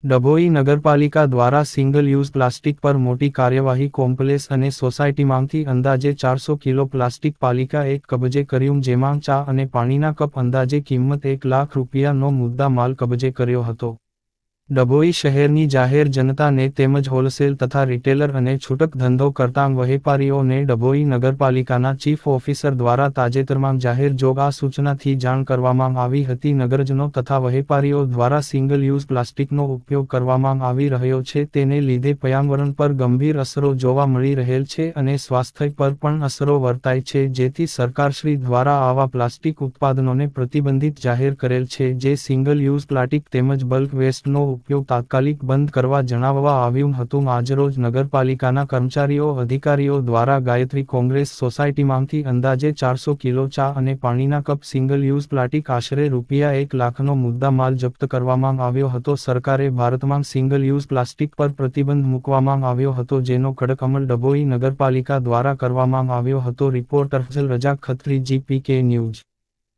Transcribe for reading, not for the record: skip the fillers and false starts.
ડભોઈ નગરપાલિકા દ્વારા single use plastic પર મોટી કાર્યવાહી કોમ્પ્લેક્સ અને સોસાયટીમાંથી અંદાજે 400 કિલો પ્લાસ્ટિક પાલિકાએ કબજે કર્યું જેમાં ચા અને પાણીના કપ અંદાજે કિંમત 1 લાખ રૂપિયાનો મુદ્દા માલ કબજે કર્યો હતો. ડભોઈ શહેરની જાહેર જનતાને તેમજ હોલસેલ તથા રિટેલર અને છૂટક ધંધો કરતા વેપારીઓને ડભોઈ નગરપાલિકાના ચીફ ઓફિસર દ્વારા તાજેતરમાં જાહેર જોગ આ સૂચનાથી જાણ કરવામાં આવી હતી. નગરજનો તથા વેપારીઓ દ્વારા સિંગલ યુઝ પ્લાસ્ટિકનો ઉપયોગ કરવામાં આવી રહ્યો છે તેને લીધે પર્યાવરણ પર ગંભીર અસરો જોવા મળી રહેલ છે અને સ્વાસ્થ્ય પર પણ અસરો વર્તાય છે જેથી સરકારશ્રી દ્વારા આવા પ્લાસ્ટિક ઉત્પાદનોને પ્રતિબંધિત જાહેર કરેલ છે જે સિંગલ યુઝ પ્લાસ્ટિક તેમજ બલ્ક વેસ્ટનો ઉપયોગ તાત્કાલિક બંધ કરવા જણાવવા આવ્યું હતું. આજરોજ નગરપાલિકાના કર્મચારીઓ અધિકારીઓ દ્વારા ગાયત્રી કોંગ્રેસ સોસાયટીમાંથી અંદાજે 400 કિલો ચા અને પાણીના કપ સિંગલ યુઝ પ્લાસ્ટિક આશરે રૂપિયા 1 લાખનો મુદ્દા માલ જપ્ત કરવામાં આવ્યો હતો. સરકારે ભારતમાં સિંગલ યુઝ પ્લાસ્ટિક પર પ્રતિબંધ મૂકવામાં આવ્યો હતો જેનો કડક અમલ ડભોઈ નગરપાલિકા દ્વારા કરવામાં આવ્યો હતો. રિપોર્ટર અફઝલ રજા ખત્રી, GPK ન્યૂઝ.